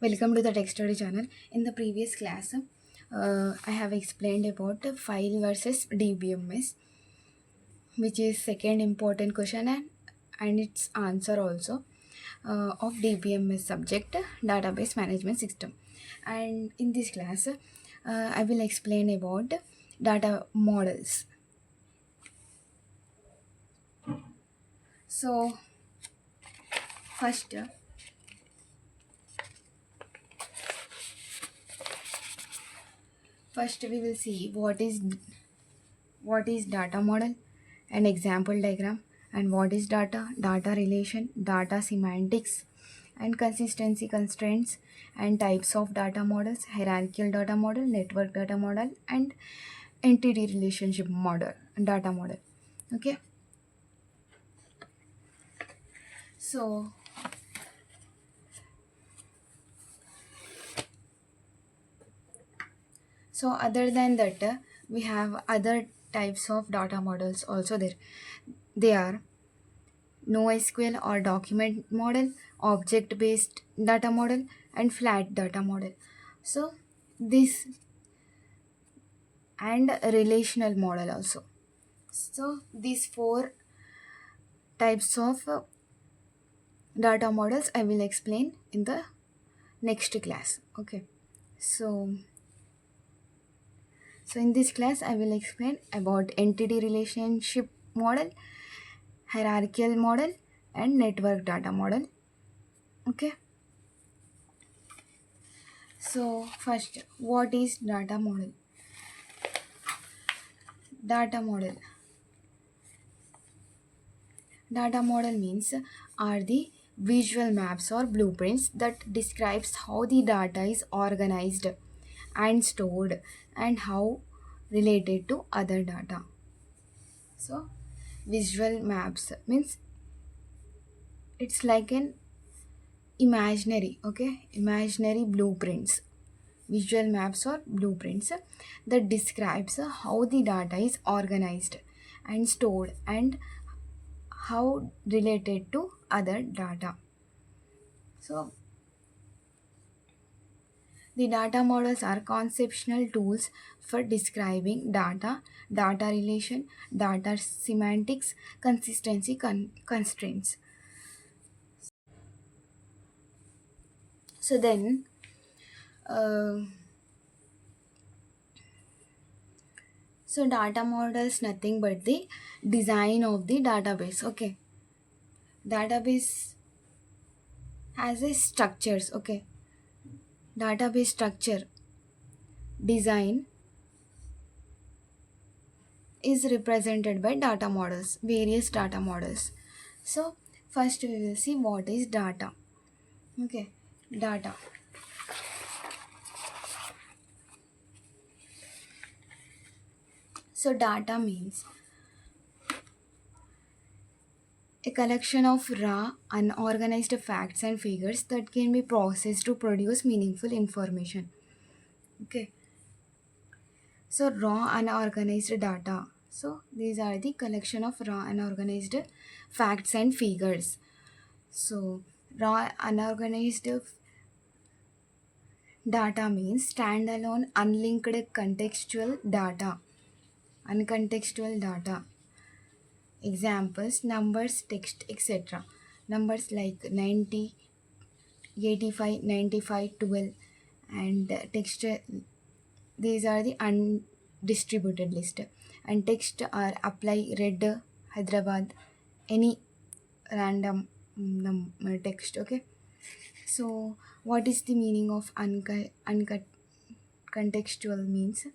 Welcome to the Tech Study channel. In the previous class, I have explained about file versus DBMS, which is second important question and its answer also of DBMS subject, database management system. And in this class, I will explain about data models. So first, first we will see what is data model, an example diagram, and what is data relation, data semantics, and consistency constraints, and types of data models, hierarchical data model, network data model, and entity relationship model, data model. Okay, so other than that, we have other types of data models also there. They are NoSQL or document model, object based data model, and flat data model. So this and relational model also. So these four types of data models I will explain in the next class. Okay, so in this class I will explain about entity relationship model, hierarchical model, and network data model. Okay, so first, what is data model? Data model means are the visual maps or blueprints that describes how the data is organized and stored and how related to other data. So visual maps means it's like an imaginary blueprints, visual maps or blueprints that describes how the data is organized and stored and how related to other data. So the data models are conceptual tools for describing data relation, data semantics, consistency constraints. So then, uh, data models nothing but the design of the database. Okay, database has a structures. Okay, database structure design is represented by data models, various data models. So first we will see what is data. Okay, data. So data means a collection of raw, unorganized facts and figures that can be processed to produce meaningful information. Okay, so raw, unorganized data. So these are the collection of raw, unorganized facts and figures. So raw, unorganized data means standalone, unlinked contextual data. Uncontextual data. Examples numbers, text, etc. Numbers like 90, 85, 95, 12, and text. These are the undistributed list. And text are apply, red, Hyderabad, any random text. Okay. So what is the meaning of uncut contextual means?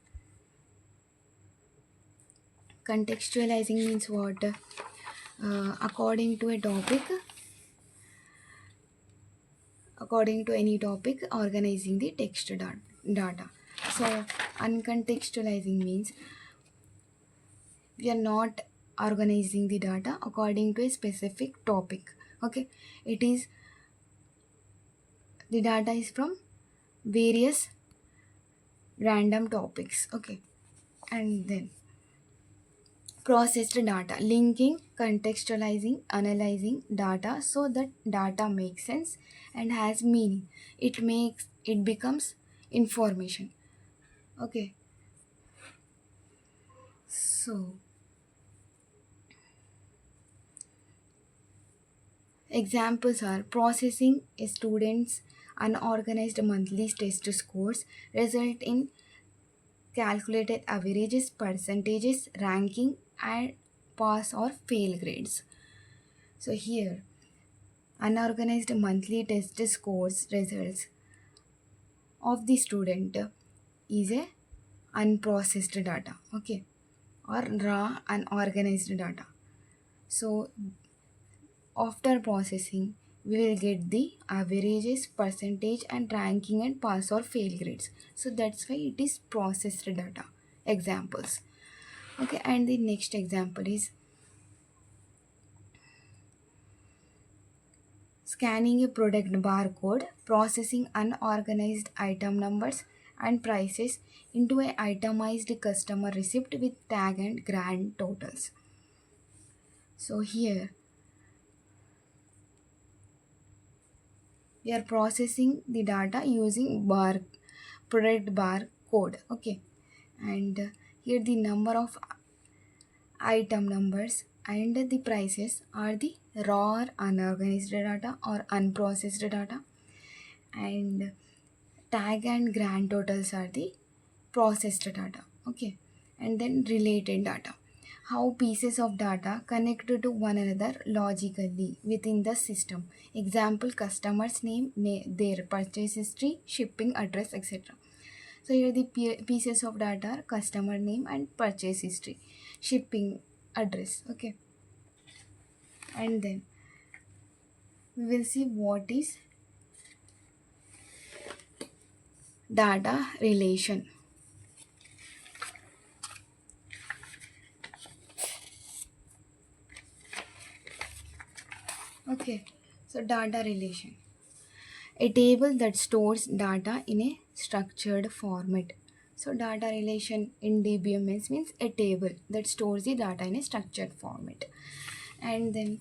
Contextualizing means what? According to a topic, according to any topic, organizing the text data. So uncontextualizing means we are not organizing the data according to a specific topic. Okay, it is the data is from various random topics. Okay, and then Processed data, linking, contextualizing, analyzing data so that data makes sense and has meaning. It becomes information. Okay, so examples are processing a student's unorganized monthly test scores result in calculated averages, percentages, ranking, and pass or fail grades. So here, unorganized monthly test scores results of the student is a unprocessed data, okay, or raw unorganized data. So after processing, we will get the averages, percentage, and ranking and pass or fail grades. So that's why it is processed data. Examples. Okay, and the next example is scanning a product barcode, processing unorganized item numbers and prices into a itemized customer receipt with tag and grand totals. So here we are processing the data using product barcode. Okay, and here the number of item numbers and the prices are the raw or unorganized data or unprocessed data, and tag and grand totals are the processed data. Okay, and then related data, how pieces of data connect to one another logically within the system. Example, customer's name, their purchase history, shipping address, etc. So here the pieces of data are customer name and purchase history, shipping address. Okay, and then we will see what is data relation. Okay, so data relation, a table that stores data in a structured format. So data relation in DBMS means a table that stores the data in a structured format. And then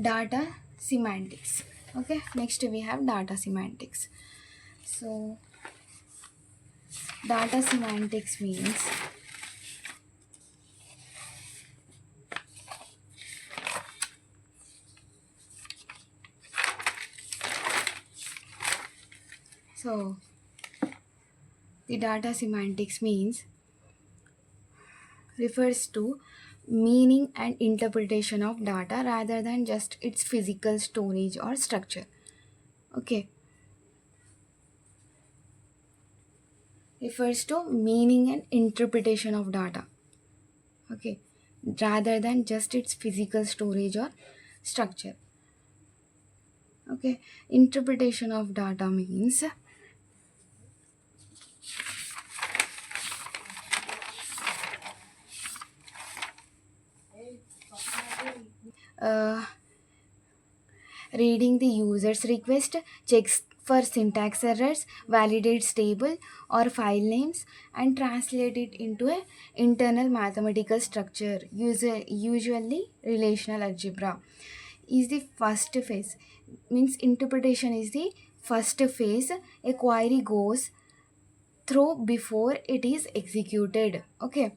data semantics. Okay, next we have data semantics. So data semantics means so the data semantics means refers to meaning and interpretation of data rather than just its physical storage or structure. Okay, refers to meaning and interpretation of data. Okay, rather than just its physical storage or structure. Okay, interpretation of data means uh, reading the user's request, checks for syntax errors, validates table or file names, and translate it into a internal mathematical structure, usually relational algebra, is the first phase. Means interpretation is the first phase a query goes through before it is executed. Okay,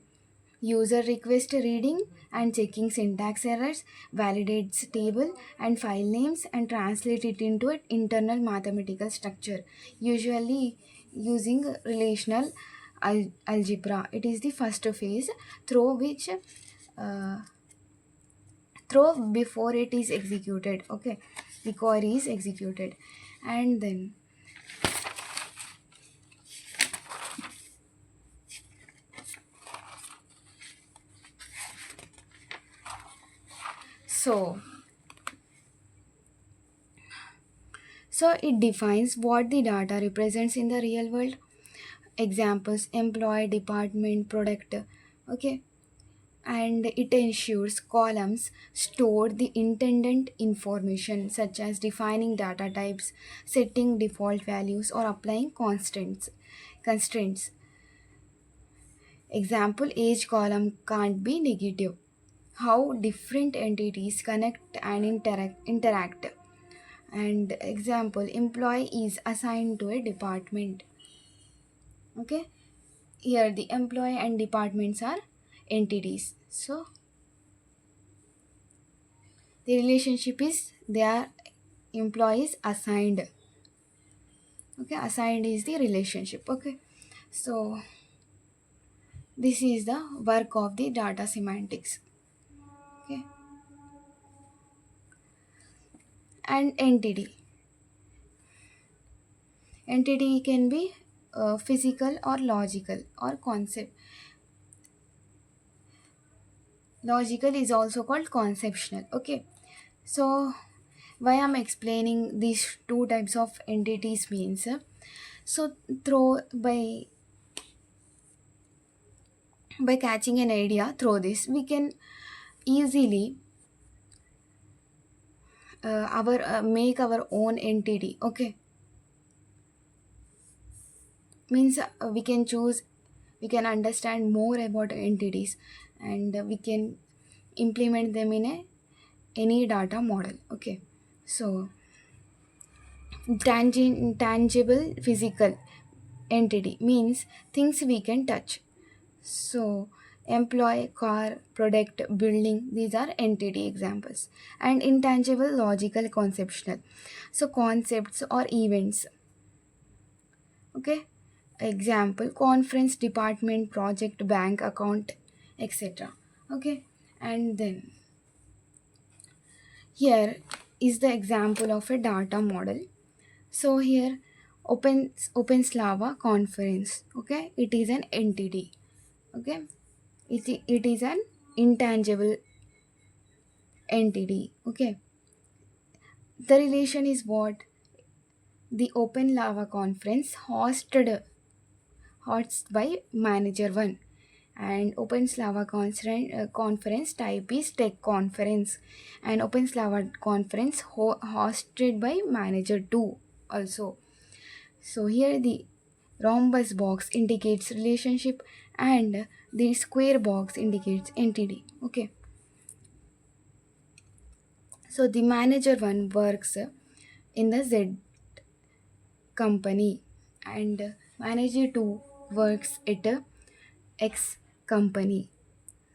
user request reading and checking syntax errors, validates table and file names, and translate it into an internal mathematical structure, usually using relational algebra. It is the first phase through which uh, through before it is executed. Okay, the query is executed. And then so so it defines what the data represents in the real world. Examples, employee, department, product. Okay, and it ensures columns store the intended information such as defining data types, setting default values, or applying constraints. Example, age column can't be negative. How different entities connect and interact. And example, employee is assigned to a department. Okay, here the employee and departments are entities. So the relationship is they are employees assigned. Okay, assigned is the relationship. Okay, so this is the work of the data semantics. Okay, and entity can be physical or logical or concept. Logical is also called conceptual. Okay, so why I'm explaining these two types of entities means, so through by catching an idea through this we can easily our make our own entity. Okay, means we can choose, we can understand more about entities, and we can implement them in any data model. Okay, so tangible physical entity means things we can touch. So employee, car, product, building, these are entity examples. And intangible, logical, conceptual, so concepts or events. Okay, example, conference, department, project, bank account, etc. Okay, and then here is the example of a data model. So here open slava conference. Okay, it is an entity. Okay, it is an intangible entity. Okay, the relation is what the open lava conference hosted by manager 1, and OpenSlava conference type is tech conference, and OpenSlava conference hosted by manager 2 also. So here the rhombus box indicates relationship, and the square box indicates entity. Okay, so the manager 1 works in the Z company, and manager 2 works at a X company.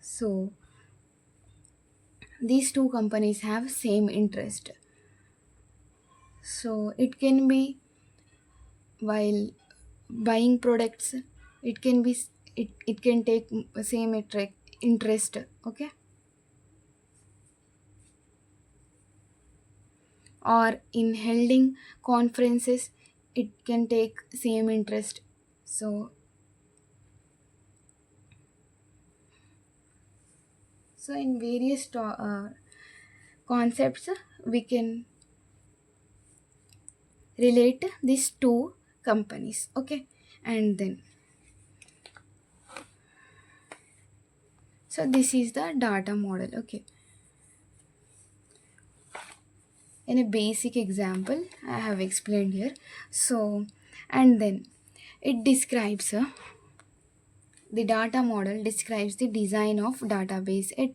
So these two companies have same interest. So it can be while buying products, it can be it can take same interest. Okay, or in holding conferences, it can take same interest. So in various concepts we can relate these two companies. Okay, and then so this is the data model. Okay, in a basic example I have explained here. So and then it describes the data model describes the design of database. It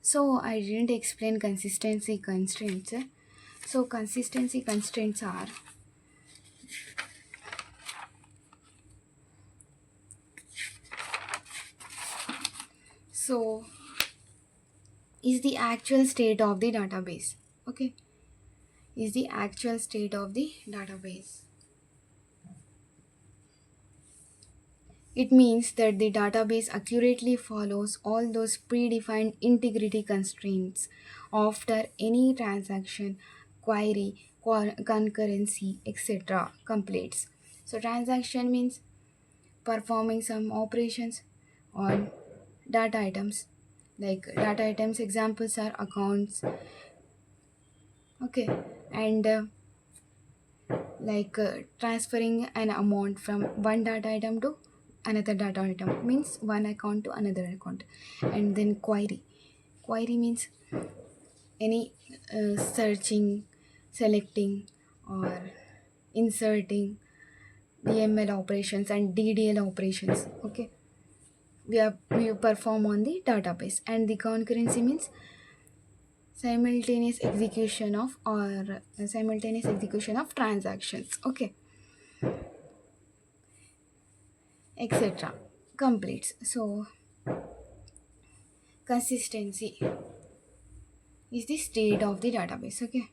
So I didn't explain consistency constraints. So consistency constraints are, so is the actual state of the database. Okay, is the actual state of the database. It means that the database accurately follows all those predefined integrity constraints after any transaction, query, concurrency, etc. completes. So transaction means performing some operations on data items. Like data items examples are accounts. Okay, and transferring an amount from one data item to another data item means one account to another account. And then query means any searching, selecting, or inserting DML operations and DDL operations. Okay, we perform on the database. And the concurrency means simultaneous execution of transactions, okay, etc. Completes. So consistency is the state of the database, okay.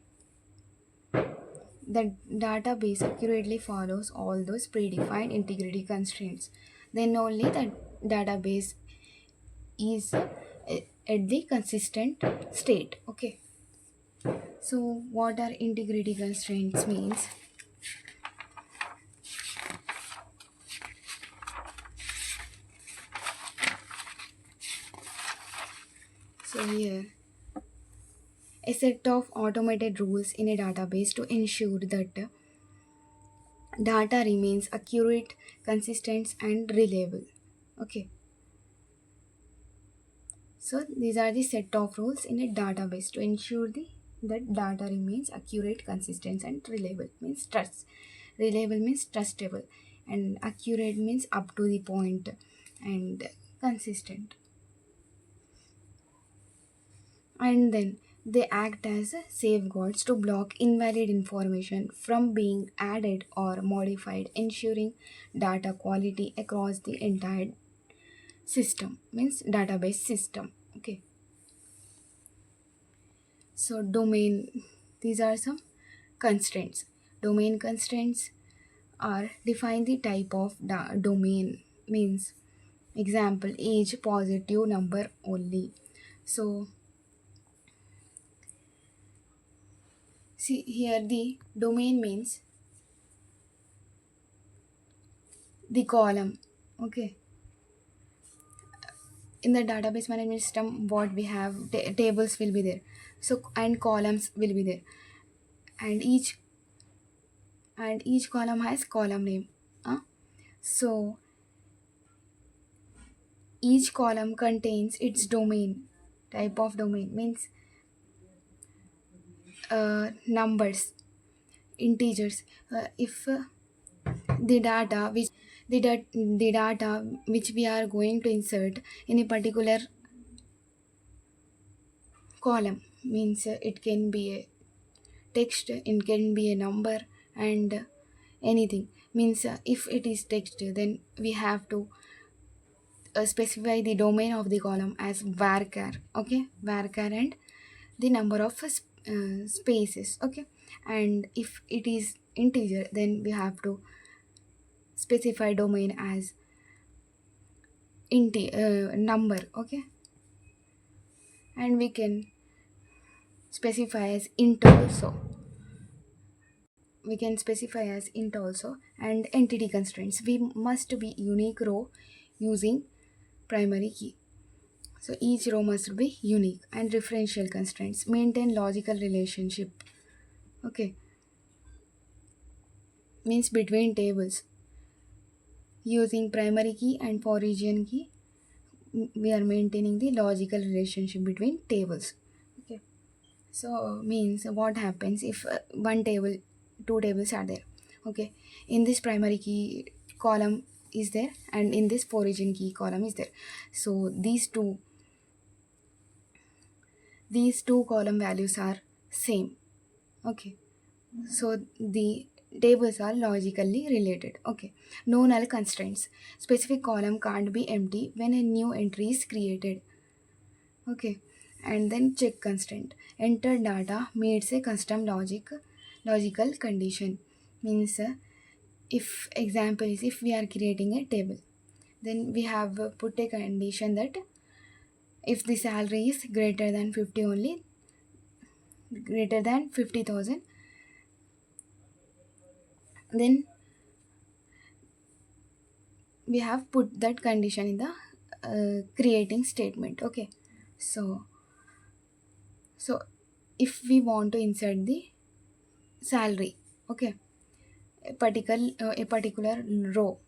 The database accurately follows all those predefined integrity constraints, then only the database is at the consistent state, okay. So what are integrity constraints means? So here, a set of automated rules in a database to ensure that data remains accurate, consistent, and reliable, okay. So these are the set of rules in a database to ensure that data remains accurate, consistent, and reliable. Means trust. Reliable means trustable, and accurate means up to the point, and consistent. And then they act as safeguards to block invalid information from being added or modified, ensuring data quality across the entire system. Means database system. Okay. So domain, these are some constraints. Domain constraints are define the type of domain, means example age positive number only. So see here, the domain means the column, okay. In the database management system, what we have, tables will be there, so and columns will be there, and each column has column name, so each column contains its domain. Type of domain means numbers, integers. If the data which the data which we are going to insert in a particular column, means it can be a text, it can be a number, and anything. Means if it is text, then we have to specify the domain of the column as varchar, okay, varchar, and the number of spaces, okay. And if it is integer, then we have to specify domain as number, okay. And we can specify as int also, and entity constraints, we must be unique row using primary key. So each row must be unique. And referential constraints maintain logical relationship, okay, means between tables using primary key and for region key, we are maintaining the logical relationship between tables, okay. So means what happens if one table, two tables are there, okay. In this primary key column is there, and in this origin key column is there. So these two column values are same, okay. So the tables are logically related, okay. No null constraints. Specific column can't be empty when a new entry is created, okay. And then check constraint. Enter data meets a custom logical condition, means if example is, if we are creating a table, then we have put a condition that if the salary is greater than 50 only, greater than 50,000, then we have put that condition in the creating statement, okay. So so if we want to insert the salary, okay, a particular row,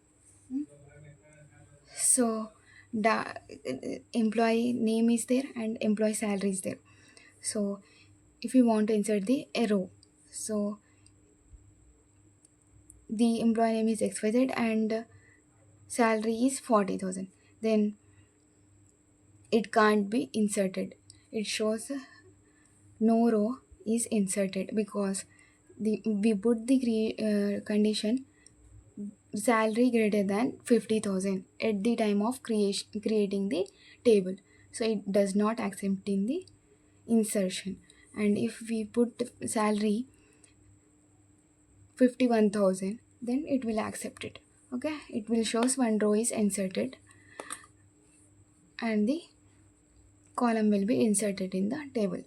so employee name is there and employee salary is there. So if we want to insert the a row, so the employee name is xyz and salary is 40,000, then it can't be inserted. It shows no row is inserted because we put the condition salary greater than 50,000 at the time of creating the table, so it does not accept in the insertion. And if we put salary 51,000, then it will accept it. Okay, it will shows one row is inserted and the column will be inserted in the table.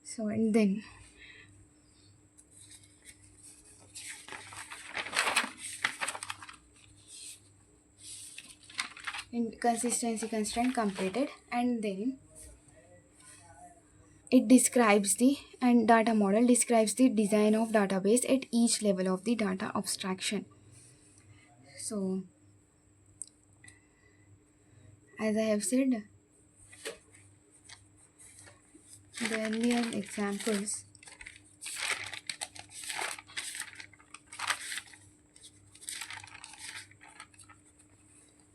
So and then in consistency constraint completed, and then it describes the and data model describes the design of database at each level of the data abstraction. So as I have said, the earlier examples,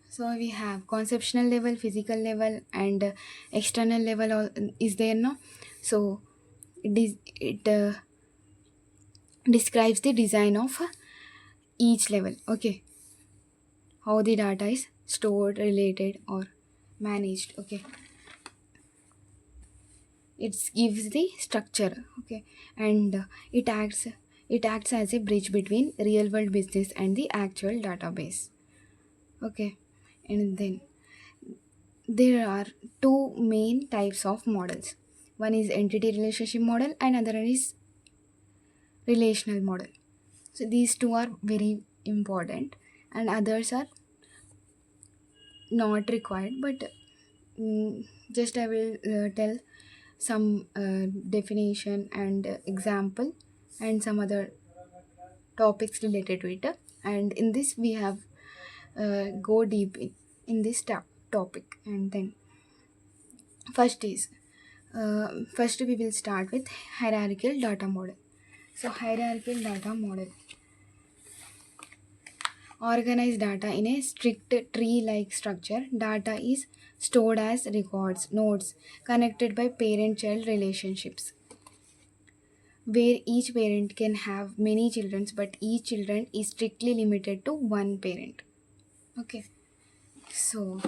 so we have conceptual level, physical level, and external level is there now. So it describes the design of each level. Okay, how the data is stored, related, or managed. Okay, it gives the structure. Okay, and it acts as a bridge between real world business and the actual database. Okay, and then there are two main types of models. One is entity relationship model and other one is relational model. So these two are very important and others are not required, but just I will tell some definition and example and some other topics related to it. And in this we have go deep in this topic. And then first we will start with hierarchical data model. So hierarchical data model organize data in a strict tree like structure. Data is stored as records, nodes connected by parent child relationships, where each parent can have many children, but each children is strictly limited to one parent. Okay, so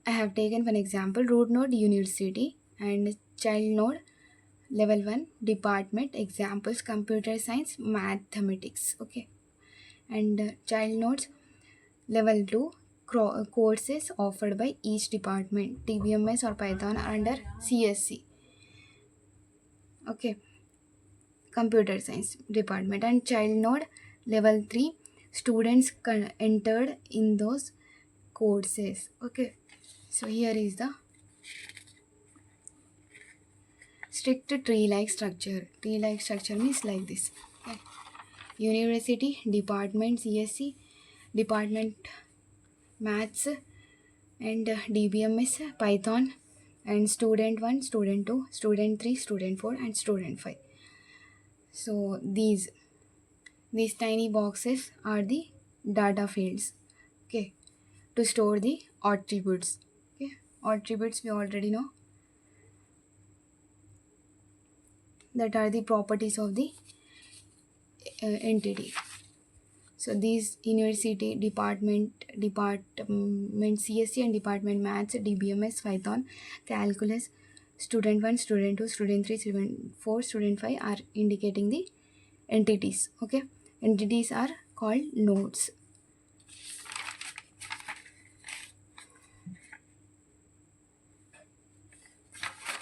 I have taken one example: root node university and child node level 1 department. Examples: computer science, mathematics. Okay, and child nodes level 2 courses offered by each department. TBMS or Python are under CSC. Okay, computer science department. And child node level 3 students entered in those courses. Okay, so here is the strict tree like structure. Tree like structure means like this. Okay. University department CSC, department maths and DBMS Python, and student 1, student 2, student 3, student 4, and student 5. So these tiny boxes are the data fields. Okay, to store the attributes. Okay, attributes we already know, that are the properties of the entity. So these university department CSC and department maths, DBMS, Python, calculus, student 1, student 2, student 3, student 4, student 5 are indicating the entities. Okay, entities are called nodes.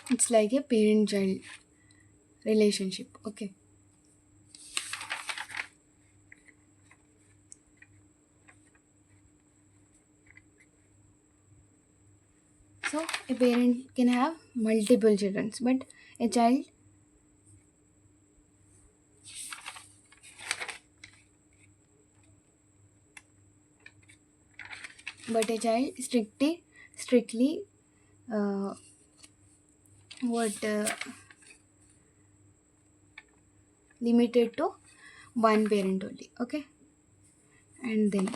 It's like a parent child relationship. Okay, so a parent can have multiple children, but a child strictly uh, what limited to one parent only. Okay, and then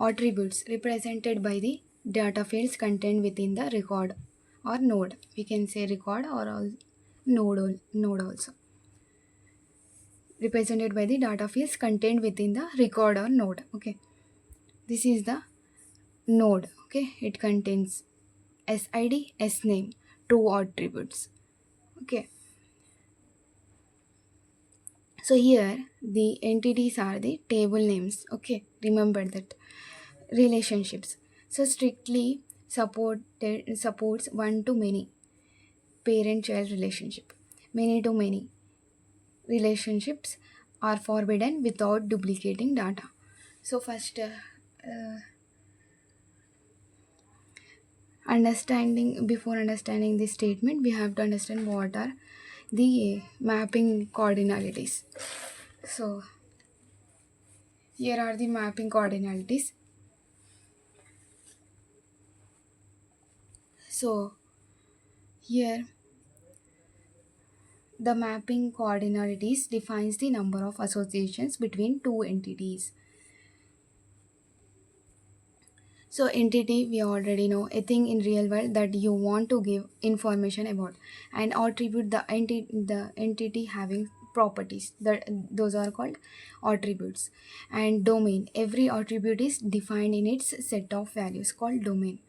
attributes represented by the data fields contained within the record or node. We can say record or node also, represented by the data fields contained within the record or node. Okay, this is the node. Okay, it contains sid, sname, two attributes. Okay, so here the entities are the table names. Okay, remember that. Relationships, so strictly supports one to many parent child relationship. Many to many relationships are forbidden without duplicating data. So first, uh, understanding before understanding this statement, we have to understand what are the mapping cardinalities. So here are the mapping cardinalities. So here the mapping cardinalities defines the number of associations between two entities. So entity, we already know a thing in real world that you want to give information about, and attribute, the entity having properties, that those are called attributes. And domain, every attribute is defined in its set of values called domain.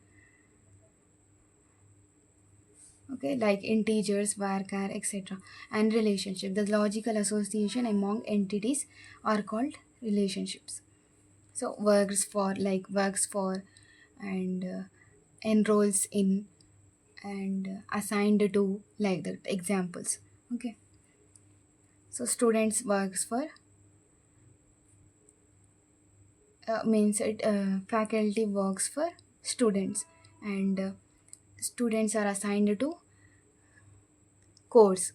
Okay, like integers, varchar, etc. And relationship, the logical association among entities are called relationships. So works for and enrolls in and assigned to, like that examples. Okay, so students works for means it faculty works for students, and students are assigned to course,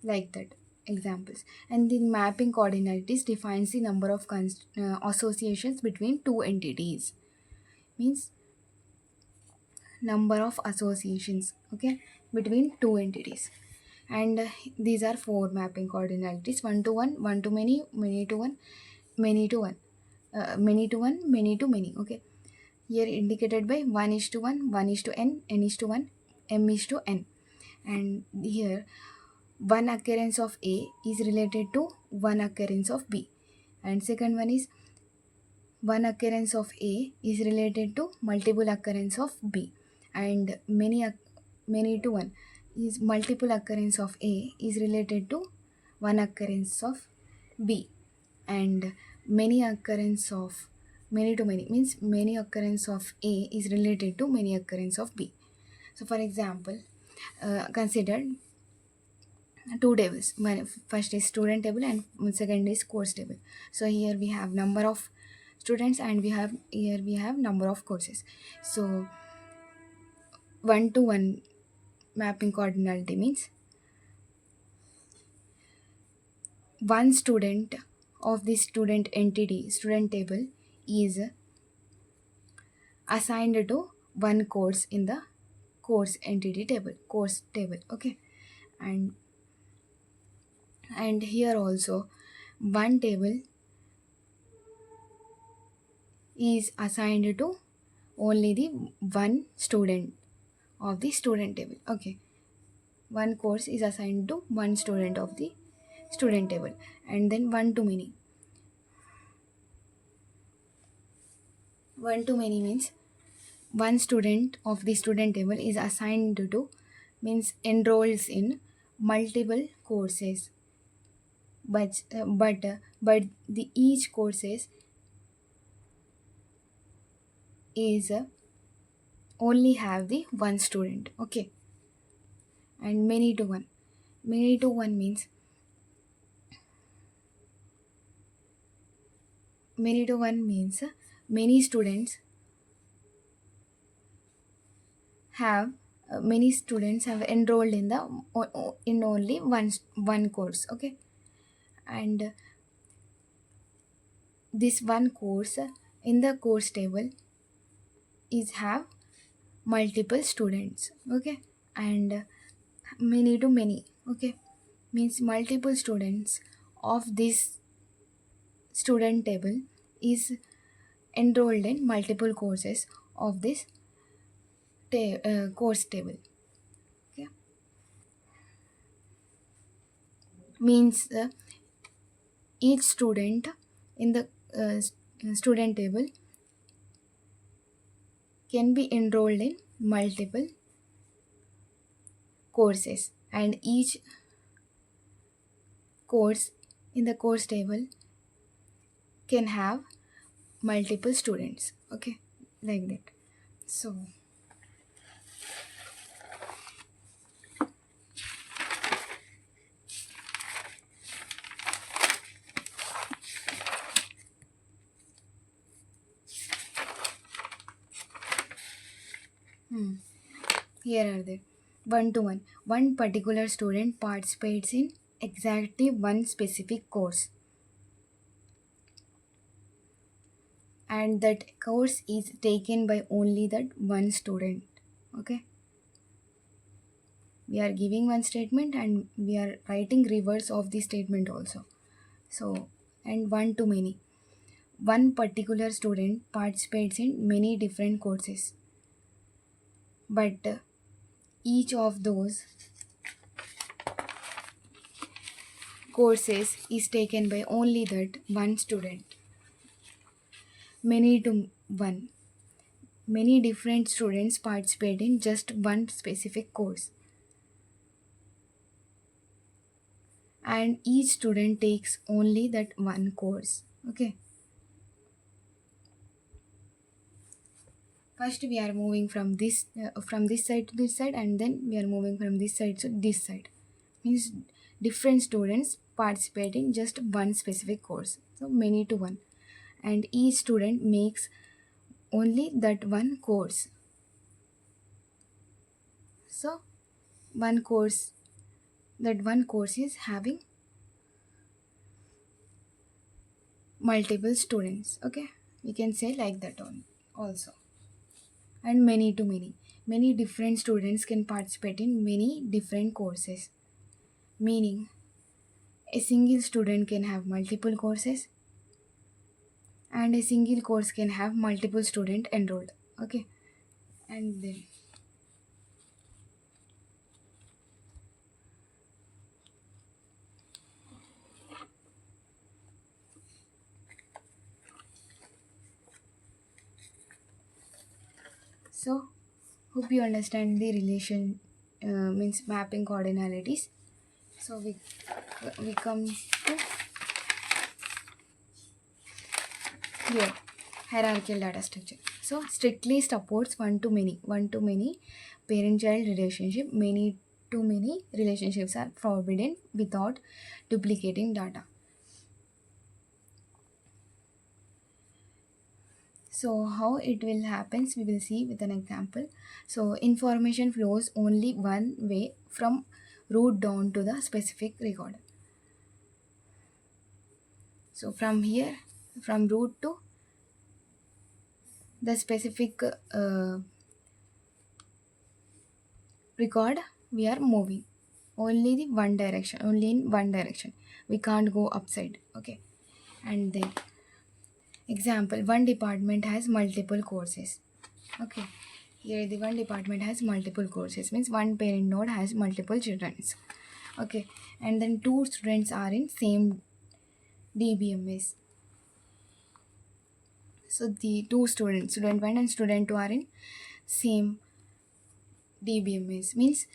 like that examples. And the mapping coordinates defines the number of associations between two entities, means number of associations, okay, between two entities. And these are four mapping coordinates: one to one, one to many, many to one, many to one, many to one, many to many. Okay, here indicated by 1 is to 1, 1 is to n is to 1, m is to n. And here one occurrence of a is related to one occurrence of b, and second one is one occurrence of A is related to multiple occurrence of B, and many to one is multiple occurrence of A is related to one occurrence of B, and many occurrence of many to many means many occurrence of A is related to many occurrence of B. So for example, consider two tables. First is student table and second is course table. So here we have number of students, and we have number of courses. So one to one mapping cardinality means one student of the student table is assigned to one course in the course table. Okay, and here also one table is assigned to only the one student of the student table. Okay, one course is assigned to one student of the student table. And then one to many means one student of the student table is assigned to, means enrolls in multiple courses, but the each courses is only have the one student. Okay, and many to one means many students have many students have enrolled in the in only one course. Okay, and this one course in the course table is have multiple students. Okay, and many to many, okay, means multiple students of this student table is enrolled in multiple courses of this course table. Okay, means each student in the student table can be enrolled in multiple courses, and each course in the course table can have multiple students. Okay, like that. So here are they. One to one. One particular student participates in exactly one specific course, and that course is taken by only that one student. Okay, we are giving one statement and we are writing reverse of the statement also. So, and one to many. One particular student participates in many different courses, but each of those courses is taken by only that one student. Many to one. Many different students participate in just one specific course, and each student takes only that one course. Okay, first we are moving from this side to this side, and then we are moving from this side to this side. Means different students participate in just one specific course, so many to one, and each student makes only that one course. So one course, that one course is having multiple students. Okay, we can say like that on also. And many to many different students can participate in many different courses, meaning a single student can have multiple courses, and a single course can have multiple student enrolled. Okay, and then so hope you understand the relation, means mapping cardinalities. So we come to here, hierarchical data structure. So strictly supports one to many parent child relationship. Many to many relationships are forbidden without duplicating data. So how it will happens, we will see with an example. So information flows only one way from root down to the specific record. So from here, from root to the specific record, we are moving only the one direction, only in one direction. We can't go upside. Okay, and then example, one department has multiple courses. Okay, here the one department has multiple courses, means one parent node has multiple children. Okay, and then two students are in same DBMS. So the two students, student 1 and student 2, are in same DBMS, means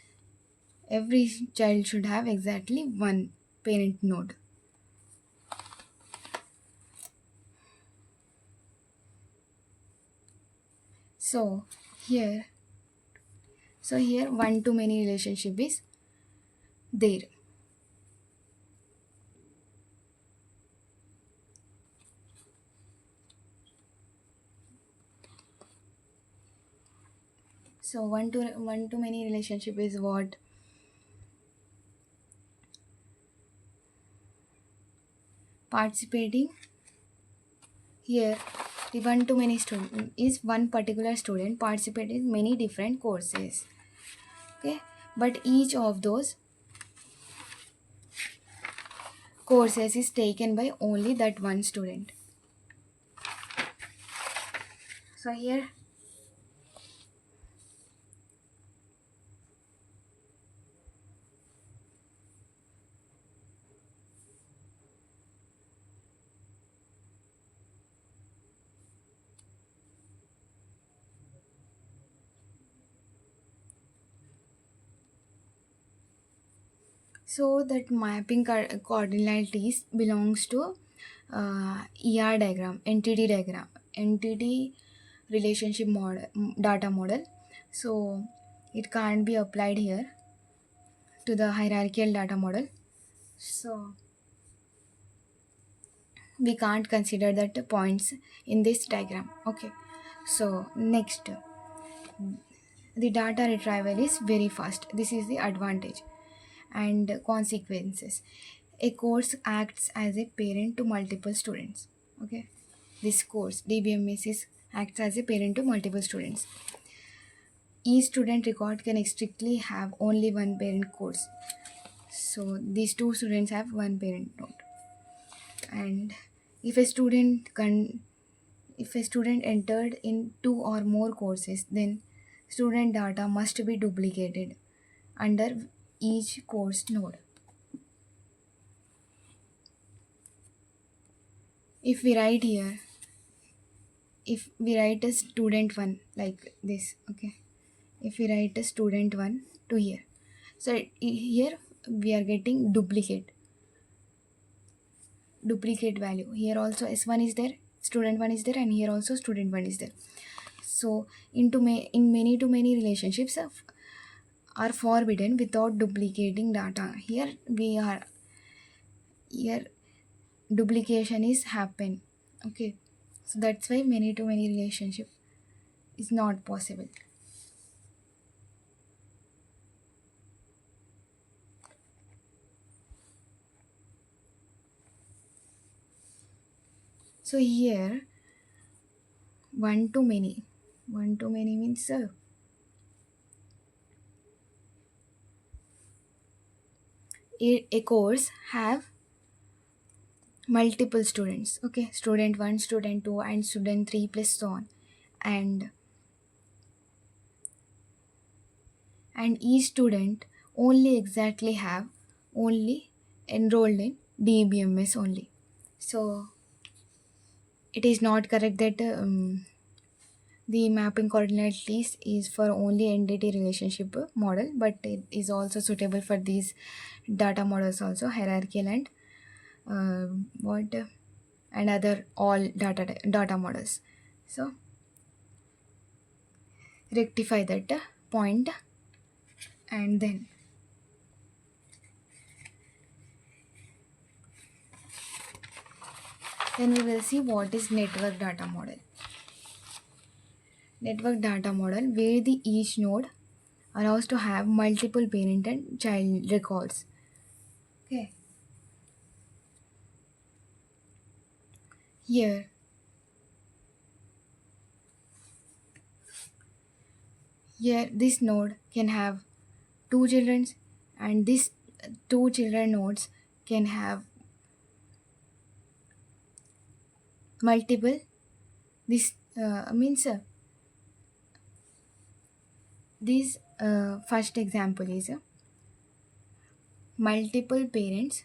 every child should have exactly one parent node. So here, one to many relationship is there. So one to many relationship is what? Participating here, the one to many student is one particular student participating in many different courses. Okay, but each of those courses is taken by only that one student. So here, so that mapping coordinates belongs to diagram, entity relationship model, data model. So it can't be applied here to the hierarchical data model. So we can't consider that points in this diagram. Okay. So next, the data retrieval is very fast. This is the advantage. And consequences, a course acts as a parent to multiple students. Okay, this course dbms is acts as a parent to multiple students. Each student record can strictly have only one parent course, so these two students have one parent node. And if a student if a student entered in two or more courses, then student data must be duplicated under each course node. If we write here, if we write a student one like this, okay, if we write a student one to here, so here we are getting duplicate value. Here also s1 is there, student one is there, and here also student one is there. So in many to many relationships are forbidden without duplicating data. Here we are, here duplication is happen. Okay, so that's why many to many relationship is not possible. So here one to many, one to many means a course have multiple students. Okay, student 1, student 2, and student 3 plus so on. And each student only exactly have only enrolled in dbms only. So it is not correct that the mapping coordinate list is for only entity relationship model, but it is also suitable for these data models also, hierarchical and uh, what and other all data models. So rectify that point, and then we will see what is network data model. Network data model where the each node allows to have multiple parent and child records. Okay, here this node can have two children, and this two children nodes can have multiple. This means this first example is multiple parents.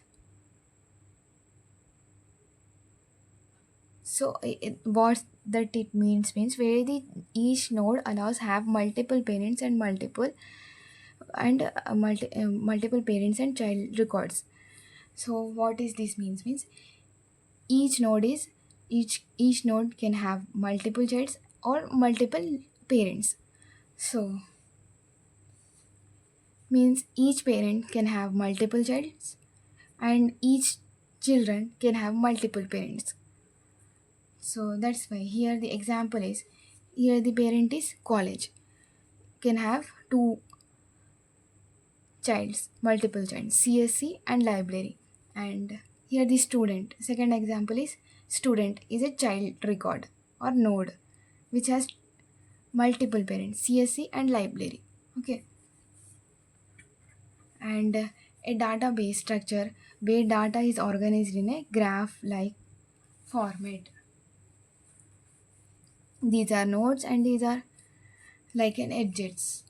So what that it means where the each node allows have multiple parents and multiple parents and child records. So what is this means each node is each node can have multiple childs or multiple parents. So means each parent can have multiple childs and each children can have multiple parents. So that's why here the example is, here the parent is college, can have two childs, multiple childs, CSC and library. And here the student, second example is student is a child record or node which has multiple parents, CSC and library. Okay, and a database structure where data is organized in a graph like format. These are nodes and these are like an edges.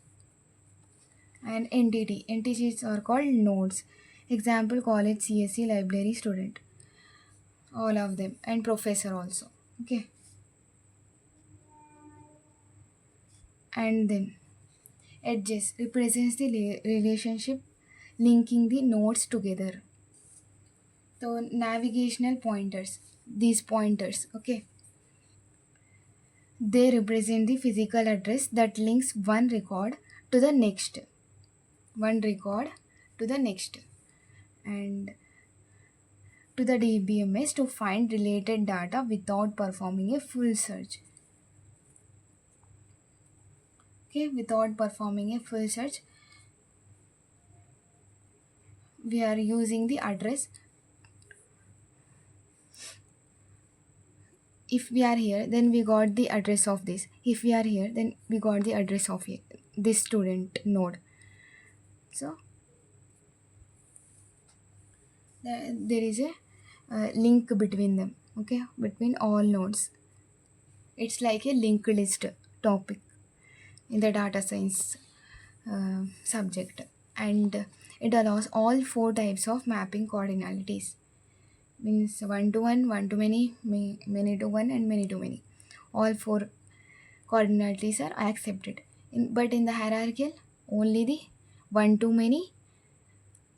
And entities are called nodes. Example, college, CSC, library, student, all of them, and professor also. Okay. And then edges represents the relationship linking the nodes together. So navigational pointers, these pointers, okay, they represent the physical address that links one record to the next, one record to the next, and to the DBMS to find related data without performing a full search. Okay, without performing a full search, we are using the address. If we are here, then we got the address of this. If we are here, then we got the address of this student node. So there is a link between them, okay, between all nodes. It's like a linked list topic in the data science subject, and it allows all four types of mapping cardinalities, means one to one, one to many, many to one, and many to many. All four cardinalities are accepted but in the hierarchical, only the one to many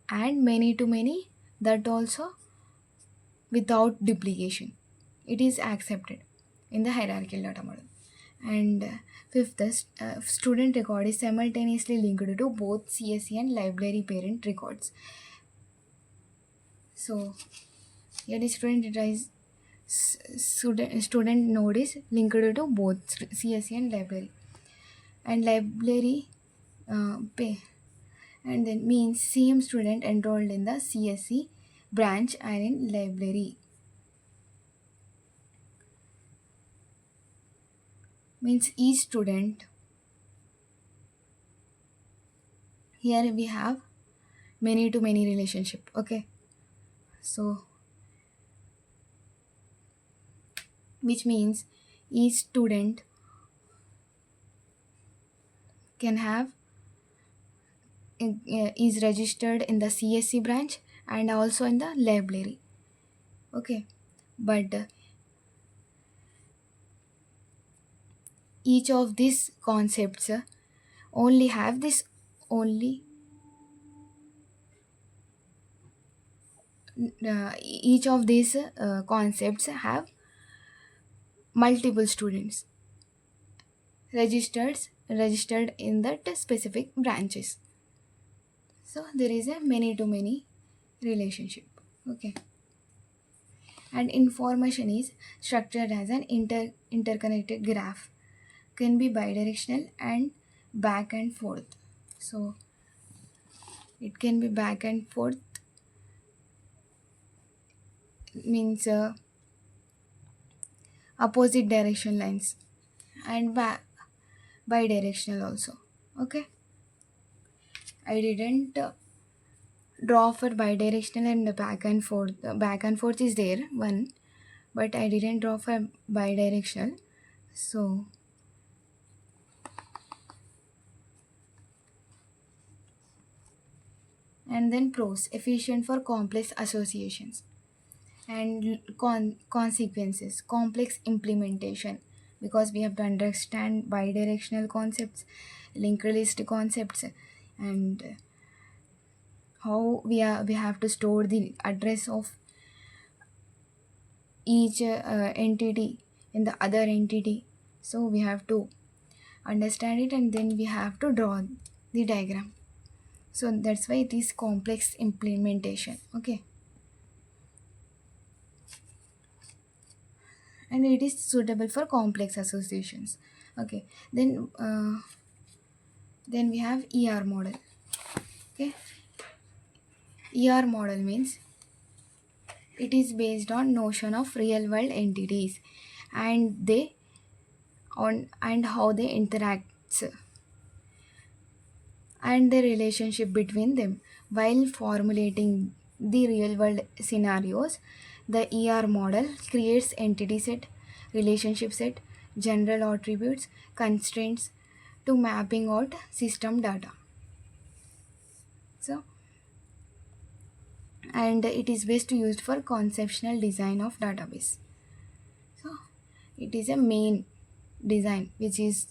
and many to many, that also without duplication, it is accepted in the hierarchical data model. And fifth, the student record is simultaneously linked to both CSE and library parent records. So here the student data is student node is linked to both CSE and library. And library pay, and then means same student enrolled in the CSE branch and in library, means each student. Here we have many to many relationship, okay, so which means each student can have is registered in the CSE branch and also in the library, okay, but each of these concepts only have this only each of these concepts have multiple students registered in that specific branches. So there is a many to many relationship, okay, and information is structured as an interconnected graph, can be bidirectional and back and forth. So it can be back and forth, means opposite direction lines, and bidirectional also, okay. I didn't draw for bidirectional and the back and forth. Back and forth is there one, but I didn't draw for bidirectional. So and then pros, efficient for complex associations, and consequences, complex implementation, because we have to understand bidirectional concepts, linked list concepts, and how we have to store the address of each entity in the other entity. So we have to understand it and then we have to draw the diagram. So that's why it is complex implementation, okay, and it is suitable for complex associations, okay. Then we have ER model, okay. ER model means it is based on notion of real world entities and they on and how they interact and the relationship between them. While formulating the real world scenarios, the ER model creates entity set, relationship set, general attributes, constraints to mapping out system data. So, and it is best used for conceptual design of database. So, it is a main design which is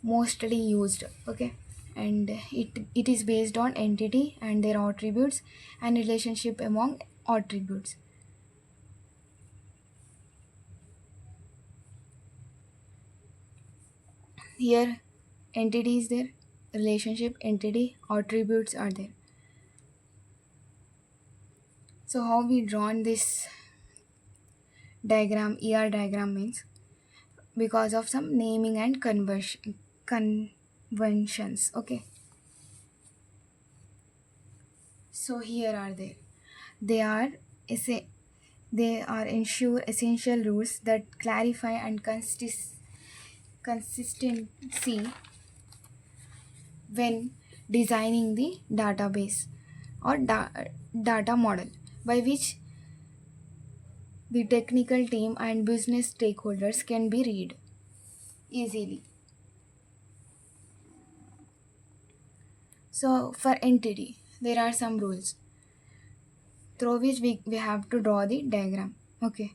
mostly used. Okay, and it is based on entity and their attributes and relationship among attributes. Here entity is there, relationship, entity, attributes are there. So how we drawn this diagram, diagram means because of some naming and conventions. Okay, so here are they are essa- they are ensure essential rules that clarify and consistency when designing the database or data model, by which the technical team and business stakeholders can be read easily. So for entity, there are some rules through which we have to draw the diagram. Okay.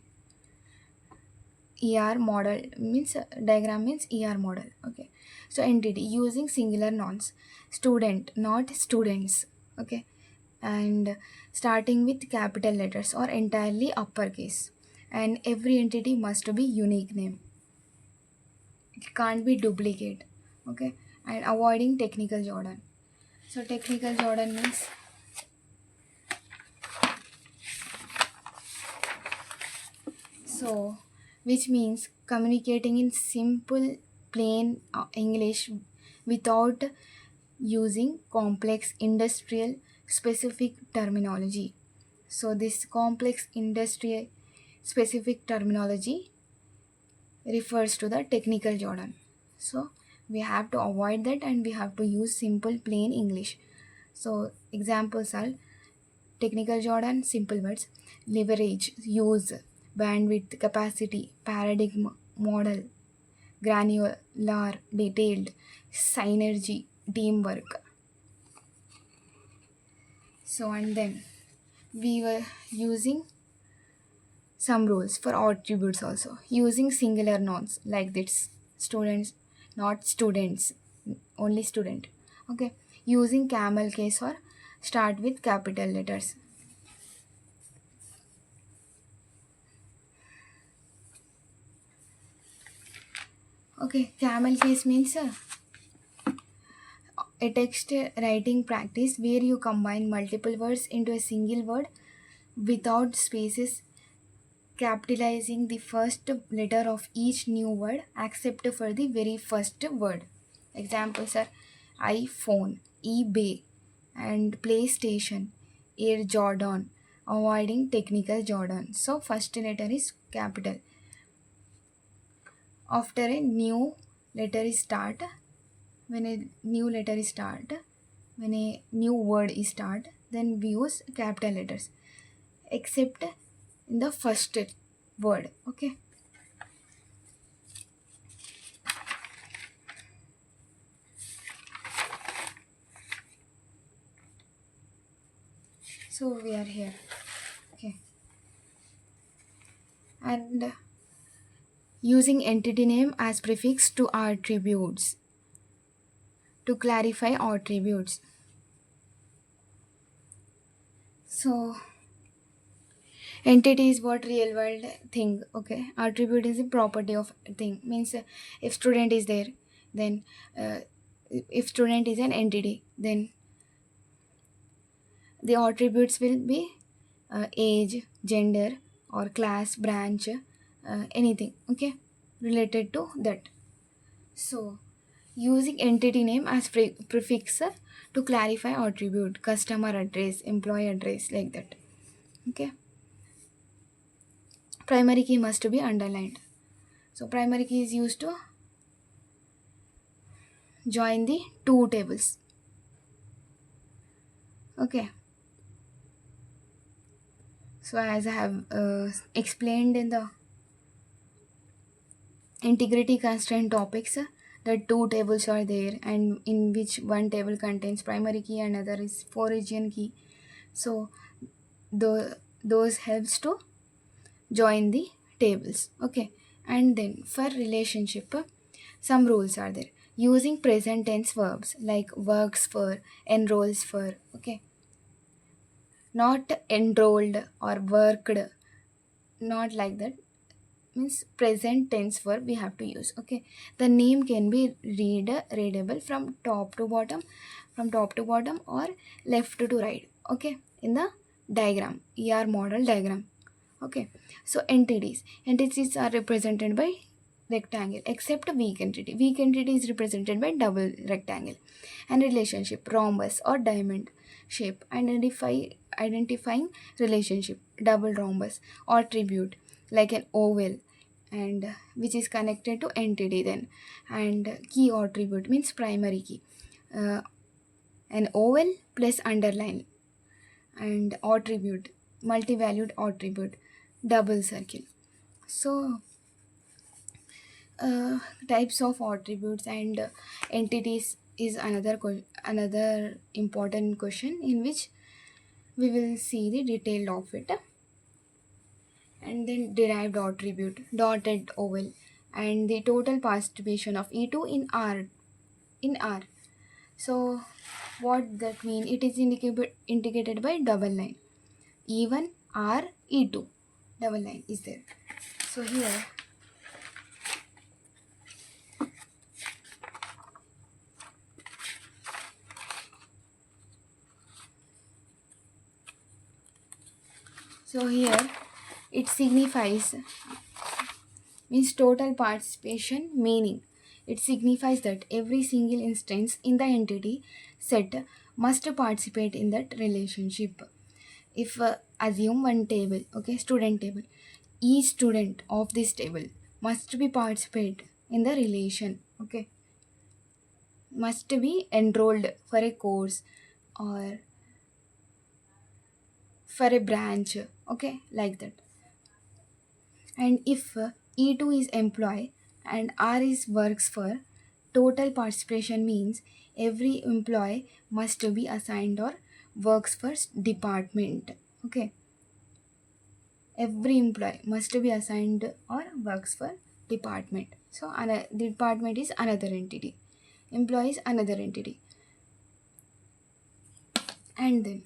Model means diagram means model. Okay. So entity using singular nouns, student, not students. Okay. And starting with capital letters or entirely uppercase. And every entity must be unique name. It can't be duplicate. Okay. And avoiding technical Jordan. So technical Jordan means so, which means communicating in simple, plain English without using complex industrial specific terminology. So, this complex industrial specific terminology refers to the technical jargon. So, we have to avoid that and we have to use simple, plain English. So, examples are technical jargon, simple words, leverage, use, bandwidth, capacity, paradigm, model, granular, detailed, synergy, teamwork. So, and then we were using some rules for attributes also, using singular nouns like this, students, not students, only student. Okay, using camel case or start with capital letters. Okay, camel case means a text writing practice where you combine multiple words into a single word without spaces, capitalizing the first letter of each new word except for the very first word. Examples are iPhone, eBay, and PlayStation, Air Jordan, avoiding technical Jordan. So, first letter is capital. After a new letter is start, when a new letter is start, when a new word is start, then we use capital letters except in the first word. Okay, so we are here. Okay, and using entity name as prefix to attributes to clarify attributes. So entity is what real world thing. Okay, attribute is a property of thing, means if student is there, then uh, if student is an entity, then the attributes will be age, gender, or class, branch, anything. Okay, related to that. So using entity name as prefix to clarify attribute, customer address, employee address, like that. Okay, primary key must be underlined. So primary key is used to join the two tables. Okay, so as I have explained in the integrity constraint topics, that two tables are there and in which one table contains primary key and other is for region key. So those helps to join the tables. Okay, and then for relationship, some rules are there. Using present tense verbs like works for, enrolls for. Okay, not enrolled or worked, not like that. Means present tense verb we have to use. Okay, the name can be readable from top to bottom or left to right. Okay, in the diagram, model diagram. Okay, so entities are represented by rectangle except weak entity is represented by double rectangle. And relationship, rhombus or diamond shape, identifying relationship, double rhombus or tribute like an oval, and which is connected to entity then. And key or tribute means primary key, uh, an oval plus underline, and attribute, multi-valued attribute, double circle. So uh, types of attributes and entities is another important question in which we will see the detail of it. And then derived attribute, dotted oval, and the total participation of E2 in R. So what that mean? It is indicated by double line. E1 R E2 double line is there. So here it signifies, means total participation, meaning it signifies that every single instance in the entity set must participate in that relationship. If assume one table, okay, student table, each student of this table must be participate in the relation. Okay, must be enrolled for a course or for a branch. Okay, like that. And if E2 is employee and R is works for, total participation means every employee must be assigned or works for department. Okay, every employee must be assigned or works for department. So the department is another entity, employee is another entity. And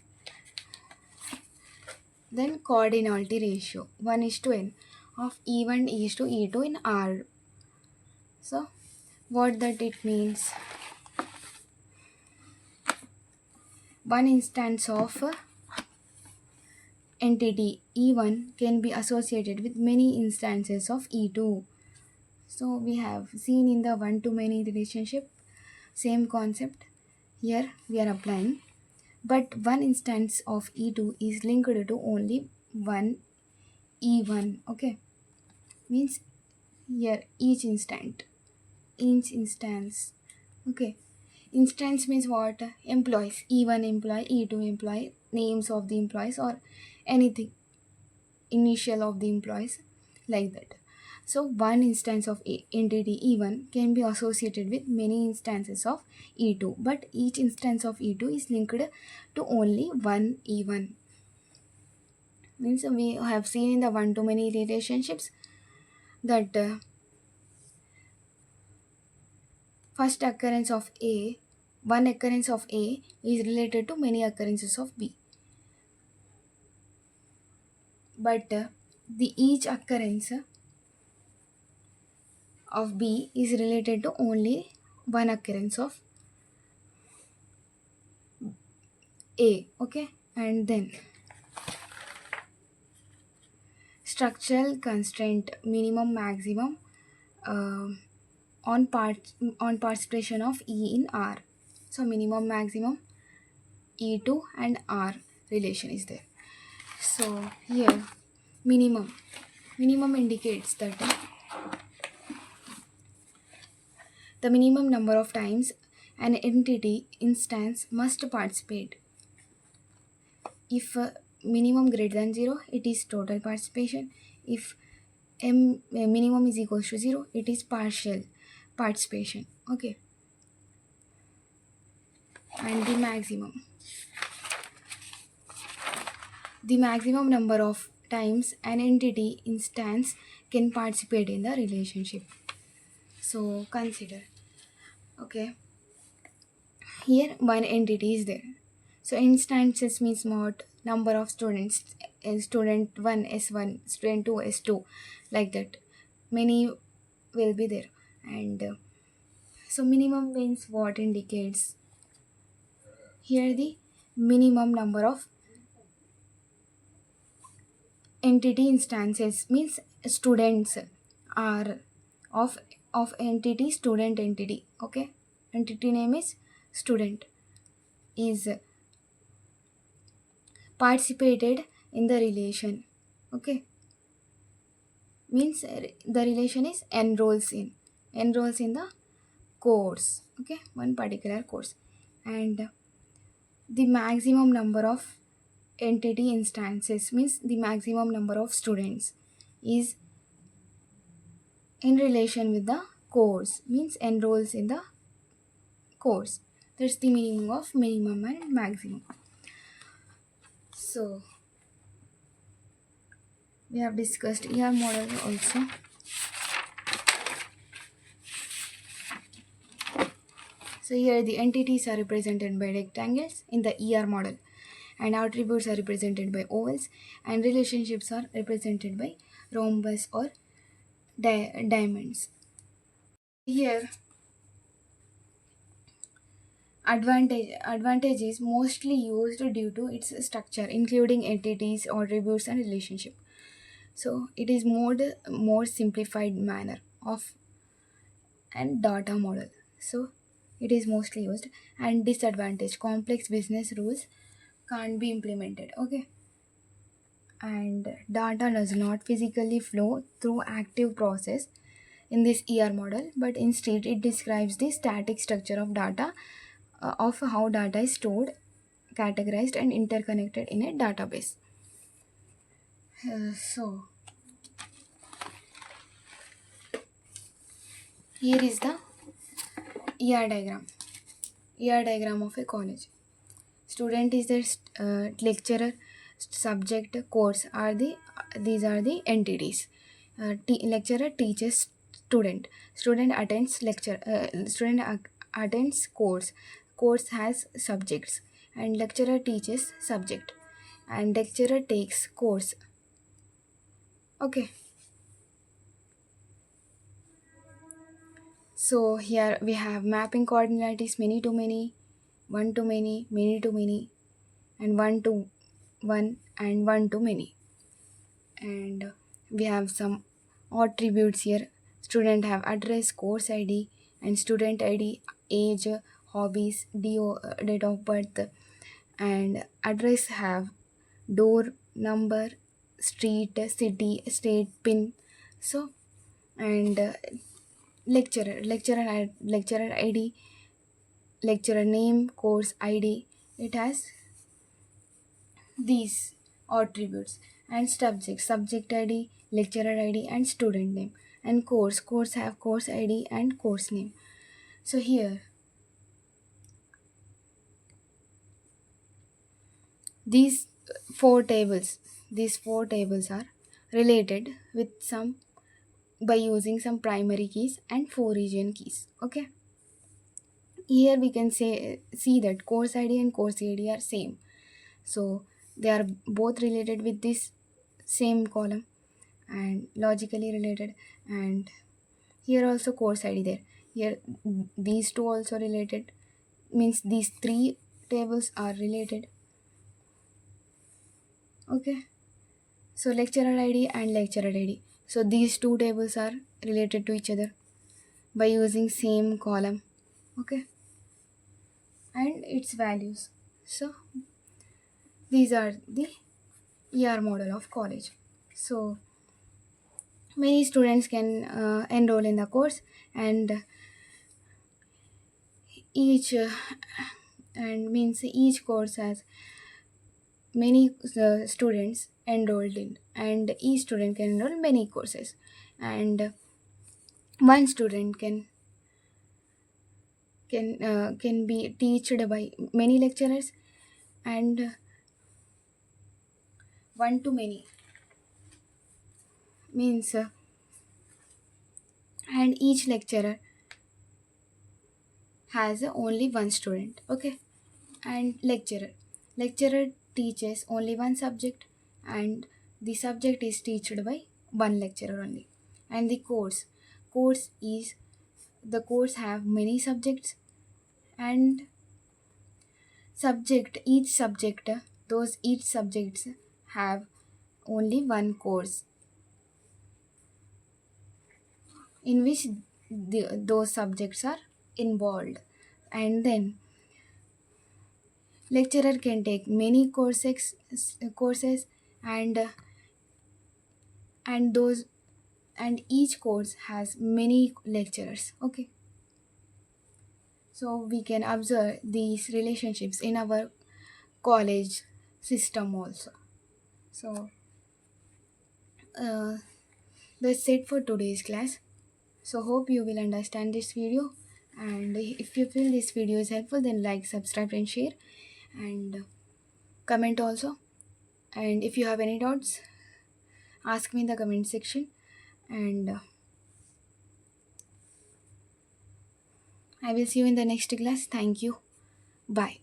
then cardinality ratio 1 is to n of E1 is to E2 in R. So what that it means, one instance of entity E1 can be associated with many instances of E2. So we have seen in the one to many relationship, same concept here we are applying. But one instance of E2 is linked to only one E1. Okay, means here each instance. Okay, instance means what? Employees, E1 employee, E2 employee, names of the employees or anything, initial of the employees, like that. So one instance of entity E1 can be associated with many instances of E2, but each instance of E2 is linked to only one E1. Means we have seen in the one to many relationships that first occurrence of A, one occurrence of A is related to many occurrences of B. But the each occurrence of B is related to only one occurrence of A. Okay, and then structural constraint, minimum maximum uh, on participation of E in R. So minimum maximum E2 and R relation is there. So here minimum indicates that the minimum number of times an entity instance must participate. If minimum greater than 0, it is total participation. If minimum is equals to 0, it is partial participation. Okay. And the maximum number of times an entity instance can participate in the relationship. So consider, okay, here one entity is there. So instances means what? Number of students, student 1 s1, student 2 s2, like that. Many will be there. And so minimum means what? Indicates here the minimum number of entity instances means students are of entity, student entity. Okay, entity name is student, is participated in the relation. Okay, means the relation is enrolls in the course. Okay, one particular course. And the maximum number of entity instances means the maximum number of students is in relation with the course, means enrolls in the course. That's the meaning of minimum and maximum. So we have discussed ER model also. So here the entities are represented by rectangles in the ER model, and attributes are represented by ovals, and relationships are represented by rhombus or diamonds. Here advantage is mostly used due to its structure, including entities, attributes, and relationship. So it is more simplified manner of and data model. So it is mostly used. And disadvantage, complex business rules can't be implemented. Okay. And data does not physically flow through active process in this model, but instead it describes the static structure of data, of how data is stored, categorized, and interconnected in a database. So here is the ER diagram. ER diagram of a college. Student is the lecturer, subject, course are the these are the entities. Lecturer teaches student. Student attends lecture. Attends course. Course has subjects, and lecturer teaches subject, and lecturer takes course. Okay. So here we have mapping cardinalities: many to many, one to many to many, and one to one, and one to many. And we have some attributes here. Student have address, course id, and student id, age, hobbies, date of birth. And address have door, number, street, city, state, pin. So and lecturer id, lecturer name, course id, it has these attributes. And subject id, lecturer id, and student name. And course have course id and course name. So here these four tables are related with some by using some primary keys and four region keys. Okay, here we can see that course id and course id are same, so they are both related with this same column and logically related. And here also course id there. Here these two also related, means these three tables are related. Okay, so lecturer id and lecturer id, so these two tables are related to each other by using same column. Okay, and its values. So these are the model of college. So many students can enroll in the course, and each and means each course has many students enrolled in, and each student can enroll many courses. and one student can be taught by many lecturers, and one to many means and each lecturer has only one student. Okay. And lecturer teaches only one subject, and the subject is taught by one lecturer only. And the course is the course have many subjects, and each subjects have only one course in which those subjects are involved. And then lecturer can take many courses, and and those and each course has many lecturers. Okay. So we can observe these relationships in our college system also. So uh, that's it for today's class. So hope you will understand this video, and if you feel this video is helpful, then like, subscribe and share, and comment also. And if you have any doubts, ask me in the comment section, and I will see you in the next class. Thank you. Bye.